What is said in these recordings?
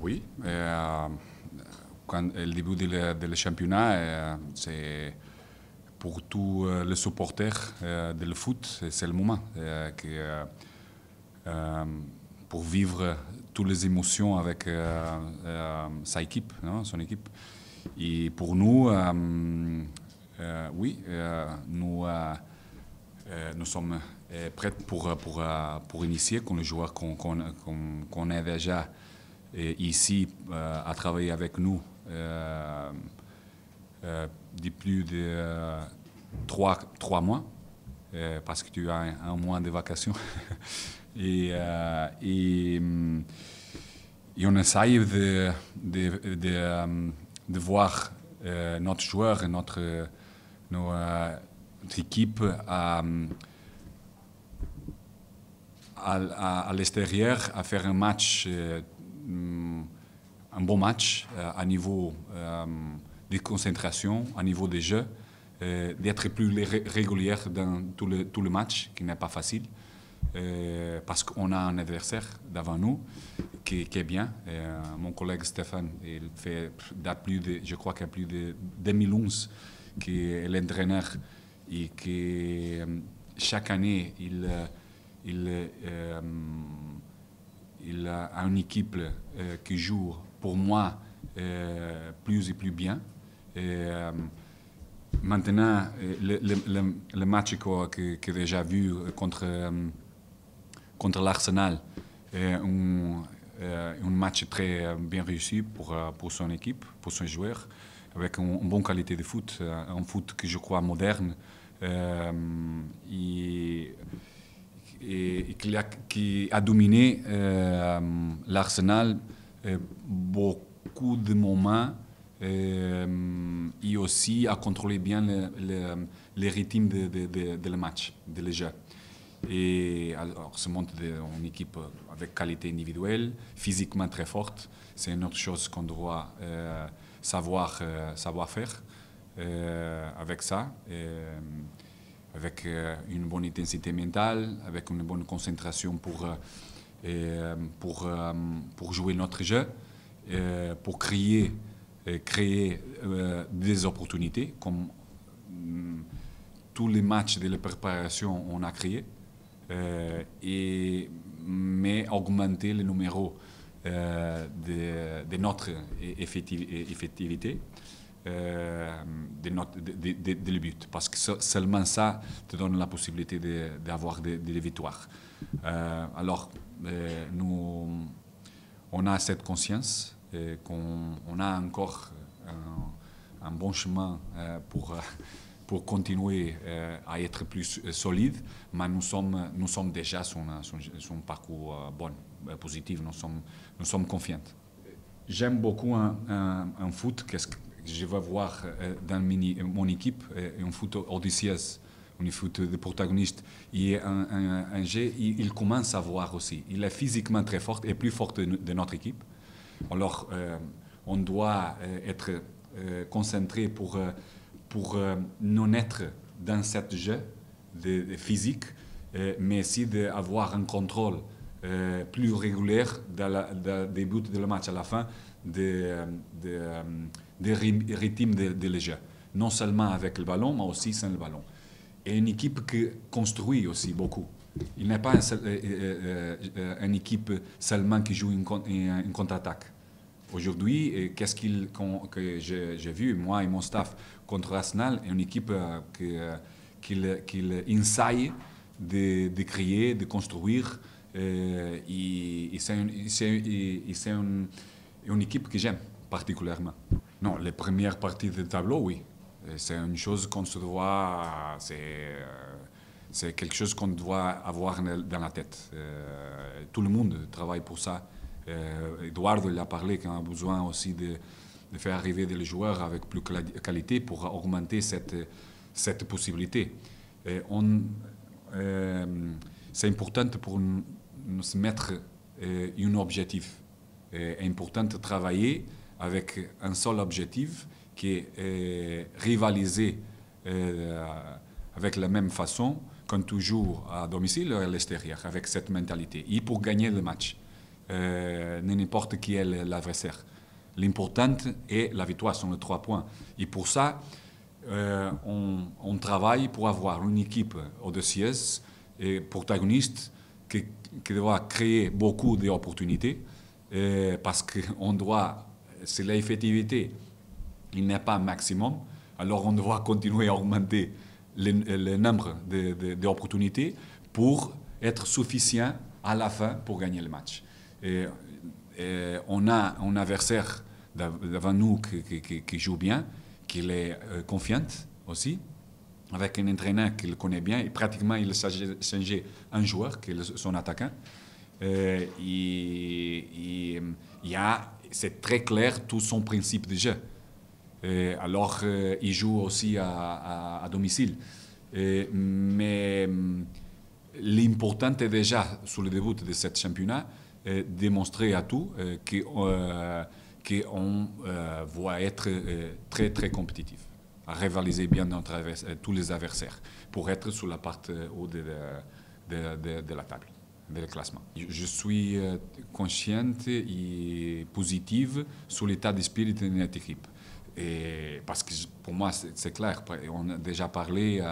Oui, quand le début de championnat, c'est pour tous les supporters de foot, c'est le moment euh, pour vivre toutes les émotions avec sa équipe, non, son équipe. Et pour nous, oui, nous sommes prêts pour initier, comme les joueurs qu'on est déjà ici à travailler avec nous depuis plus de trois mois, parce que tu as un mois de vacances. Et on essaye de voir notre joueur et notre équipe à l'extérieur à faire un match, un bon match à niveau de concentration, à niveau de jeu, d'être plus régulier dans tout le match, qui n'est pas facile. Parce qu'on a un adversaire devant nous qui est bien. Mon collègue Stéphane, il fait je crois qu'il y a plus de 2011 qui est l'entraîneur et qui chaque année il a une équipe qui joue pour moi plus et plus bien. Maintenant, le match que j'ai déjà vu contre l'Arsenal est un match très bien réussi pour son équipe, pour son joueur, avec une bonne qualité de foot, un foot que je crois moderne et qui a dominé l'Arsenal beaucoup de moments et aussi a contrôlé bien le rythme de le match, de le jeu. Et alors, se montre une équipe avec qualité individuelle, physiquement très forte. C'est une autre chose qu'on doit savoir faire avec ça. Avec une bonne intensité mentale, avec une bonne concentration pour jouer notre jeu, pour créer des opportunités, comme tous les matchs de la préparation on a créé, mais augmenter le numéro de notre effectivité. De le but, parce que seulement ça te donne la possibilité d'avoir des victoires. Alors, nous, on a cette conscience qu'on a encore un bon chemin pour continuer à être plus solide, mais nous sommes déjà sur son parcours bon, positif, nous sommes confiants. J'aime beaucoup un foot que je vais voir dans mon équipe, un foot odysseus, un foot de protagoniste. Et un jeu, il commence à voir aussi. Il est physiquement très fort et plus fort de notre équipe. Alors, on doit être concentré pour non être dans ce jeu de physique, mais aussi d'avoir un contrôle plus régulier des buts de le match à la fin, des rythmes de jeu. Non seulement avec le ballon, mais aussi sans le ballon. Et une équipe qui construit aussi beaucoup. Il n'est pas une équipe seulement qui joue une contre-attaque. Aujourd'hui, qu'est-ce que j'ai vu, moi et mon staff, contre Arsenal, une équipe qui essaye de créer, de construire. Et c'est une équipe que j'aime particulièrement. Non, les premières parties du tableau, oui. C'est une chose qu'on se doit. C'est quelque chose qu'on doit avoir dans la tête. Tout le monde travaille pour ça. Eduardo il a parlé qu'on a besoin aussi de faire arriver des joueurs avec plus de qualité pour augmenter cette possibilité. C'est important pour nous se mettre un objectif. C'est important de travailler avec un seul objectif qui est rivaliser avec la même façon quand tu joues à domicile ou à l'extérieur, avec cette mentalité. Et pour gagner le match. n'importe qui est l'adversaire. L'important est la victoire sur les 3 points. Et pour ça, on travaille pour avoir une équipe audacieuse et protagoniste qui doit créer beaucoup d'opportunités parce qu'on doit, si l'effectivité il n'est pas maximum, alors on doit continuer à augmenter le nombre d'opportunités pour être suffisant à la fin pour gagner le match. Et on a un adversaire devant nous qui joue bien, qui est confiant aussi, avec un entraîneur qu'il connaît bien, et pratiquement il a changé un joueur, qui est son attaquant. C'est très clair tout son principe de jeu. Alors, il joue aussi à domicile. Mais l'important est déjà, sur le début de ce championnat, démontrer à tout qu'on va être très, très compétitif, à rivaliser bien tous les adversaires pour être sur la partie haut de la table, du classement. Je suis consciente et positive sur l'état d'esprit de notre équipe. Et parce que pour moi, c'est clair, on a déjà parlé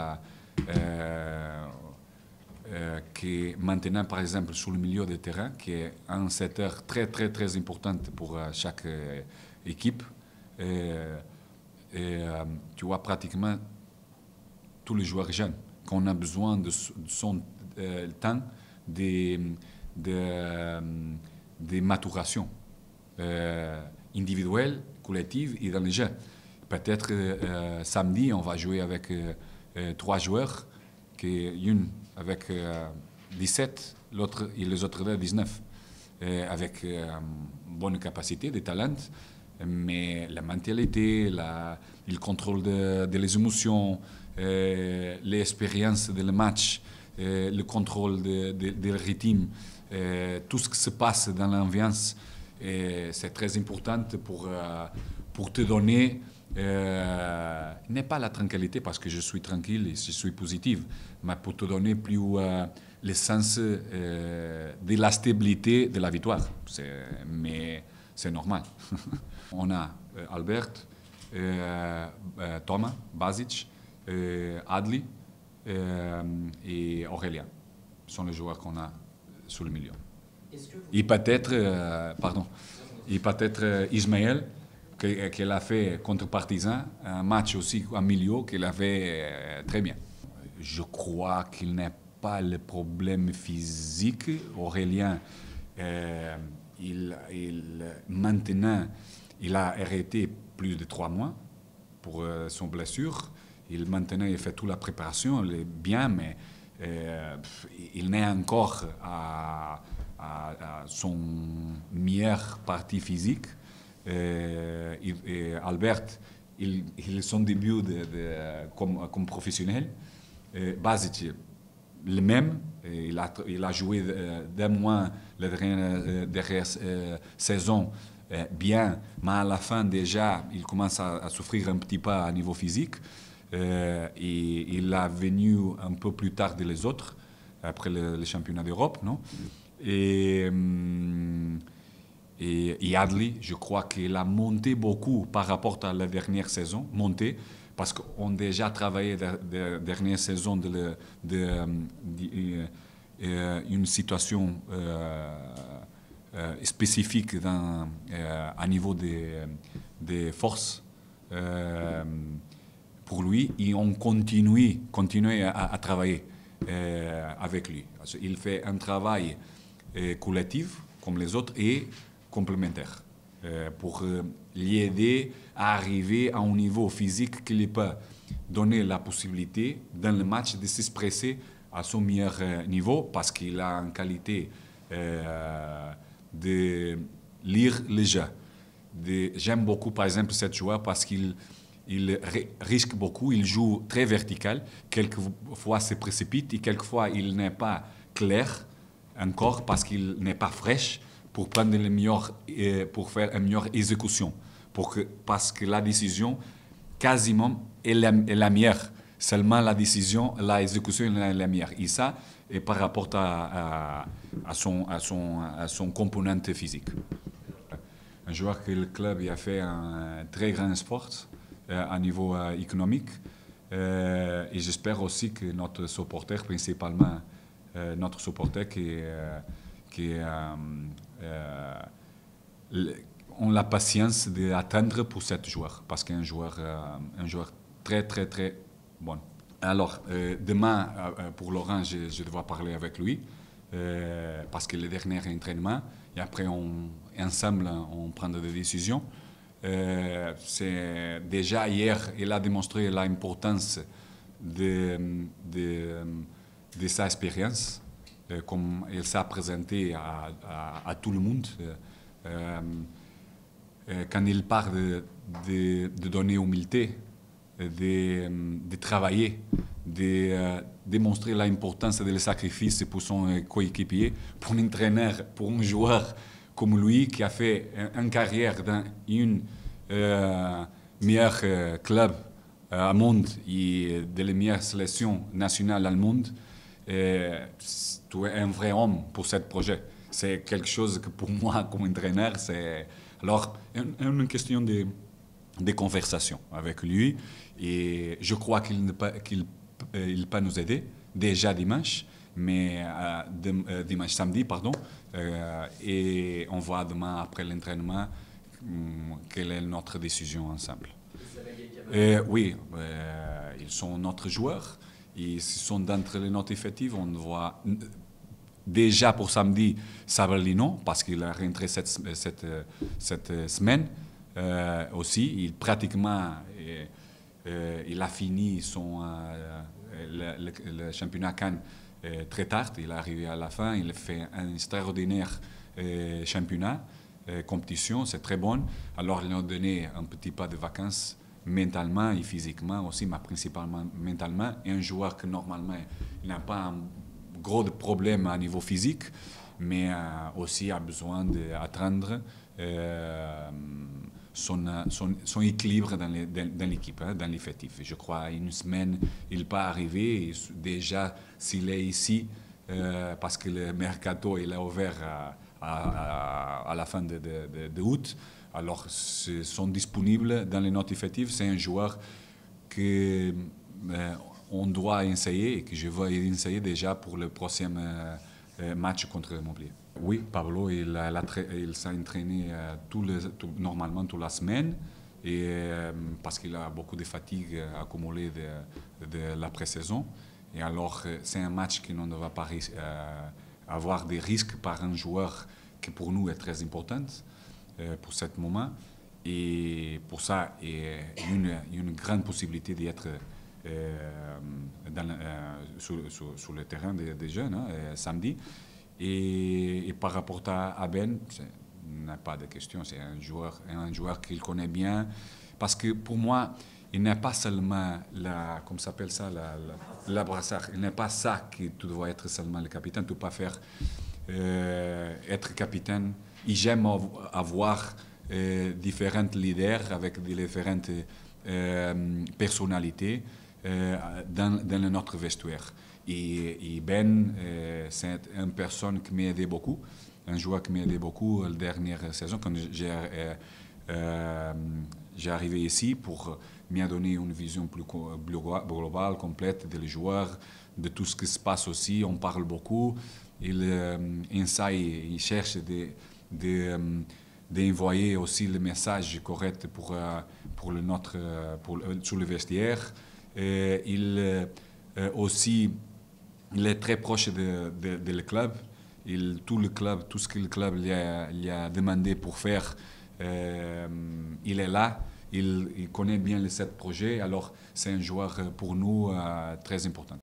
que maintenant, par exemple, sur le milieu de terrain, qui est un secteur très, très, très important pour chaque équipe, tu vois pratiquement tous les joueurs jeunes, qu'on a besoin de son temps de maturation individuelle, collective et dans le jeu. Peut-être samedi, on va jouer avec 3 joueurs, une avec 17, l'autre et les autres 19, avec bonne capacité, des talents, mais la mentalité, le contrôle des émotions, l'expérience du match, le contrôle du rythme, tout ce qui se passe dans l'ambiance, c'est très important pour te donner, n'est pas la tranquillité parce que je suis tranquille et je suis positive, mais pour te donner plus le sens de la stabilité de la victoire. Mais c'est normal. On a Albert, Thomas, Basic, Adli et Aurélien. Ce sont les joueurs qu'on a sur le milieu. Et peut-être, Ismaël, qu'elle a fait contre Partizan, un match aussi en milieu qu'elle a fait très bien. Je crois qu'il n'est pas le problème physique. Aurélien, maintenant, il a arrêté plus de 3 mois pour son blessure. Maintenant, il fait toute la préparation, il est bien, mais il n'est encore à son meilleure partie physique. Albert, il est son début comme professionnel. Basic, le même. Il a joué 2 mois la dernière saison bien, mais à la fin déjà, il commence à souffrir un petit peu à niveau physique. Et il est venu un peu plus tard que les autres, après le championnat d'Europe, non? Et Adli, je crois qu'il a monté beaucoup par rapport à la dernière saison, parce qu'on a déjà travaillé la dernière saison une situation spécifique à niveau des forces pour lui, et on continue à travailler avec lui. Il fait un travail collectif comme les autres et complémentaire pour l'aider à arriver à un niveau physique qui lui peut donner la possibilité dans le match de s'exprimer à son meilleur niveau parce qu'il a une qualité de lire le jeu. J'aime beaucoup par exemple ce joueur parce qu'il risque beaucoup, il joue très vertical, quelquefois se précipite et quelquefois il n'est pas clair encore parce qu'il n'est pas fraîche pour prendre le meilleur, pour faire une meilleure exécution, parce que la décision quasiment est la meilleure Seulement la décision, l'exécution est la meilleure. Et ça, et par rapport à son component physique. Un joueur que le club a fait un très grand sport à niveau économique. Et j'espère aussi que notre supporter, principalement notre supporter qui ont la patience d'attendre pour cet joueur, parce qu'un joueur, un joueur très, très, très bon. Alors, demain, pour Laurent, je dois parler avec lui, parce que le dernier entraînement, et après, ensemble, on prend des décisions. C'est déjà hier, il a démontré l'importance de sa expérience, comme il s'est présenté à tout le monde. Quand il parle de donner humilité, de travailler, de démontrer l'importance des sacrifices pour son coéquipier, pour un entraîneur, pour un joueur comme lui qui a fait une carrière dans une meilleure club au monde et de les meilleures sélections nationales au monde. Tu es un vrai homme pour ce projet. C'est quelque chose que pour moi, comme entraîneur, c'est... Alors, une question de conversation avec lui. Et je crois qu'il peut nous aider déjà dimanche, mais dimanche samedi, pardon. Et on voit demain, après l'entraînement, quelle est notre décision ensemble. Oui, ils sont notre joueurs. Ils sont d'entre les notes effectives. On voit déjà pour samedi Sabralino, parce qu'il a rentré cette semaine aussi. Il pratiquement il a fini le championnat Cannes très tard. Il est arrivé à la fin. Il a fait un extraordinaire championnat, compétition. C'est très bon. Alors, il a donné un petit pas de vacances mentalement et physiquement aussi, mais principalement mentalement. Et un joueur que normalement, il n'a pas un gros problème à niveau physique, mais aussi a besoin d'attendre son équilibre dans l'équipe, dans l'effectif. Je crois une semaine, il peut arriver. Et déjà, s'il est ici, parce que le mercato il est ouvert à la fin de août, alors ils sont disponibles dans les notes effectives. C'est un joueur que on doit essayer et que je vais essayer déjà pour le prochain match contre Montpellier. Oui, Pablo, il s'est entraîné normalement toute la semaine, et, parce qu'il a beaucoup de fatigue accumulée de la pré-saison. Et alors, c'est un match qui ne va pas avoir des risques par un joueur qui pour nous est très important pour ce moment. Et pour ça, il y a une grande possibilité d'être sur le terrain des jeunes samedi. Et par rapport à Ben, il n'y a pas de question. C'est un joueur qu'il connaît bien. Parce que pour moi, il n'est pas seulement comment s'appelle ça, la brassard. Il n'est pas ça que tu dois être seulement le capitaine. Tu peux faire être capitaine. Et j'aime avoir différents leaders avec différentes personnalités dans notre vestiaire. Et Ben, c'est une personne qui m'a aidé beaucoup, un joueur qui m'a aidé beaucoup la dernière saison, quand j'ai arrivé ici pour me donner une vision plus globale, complète des joueurs, de tout ce qui se passe aussi. On parle beaucoup. Il essaye, il cherche d'envoyer aussi le message correct sur le vestiaire. Il est très proche de le club. Tout ce que le club lui a demandé pour faire, il est là. Il connaît bien les 7 projets. Alors, c'est un joueur pour nous très important.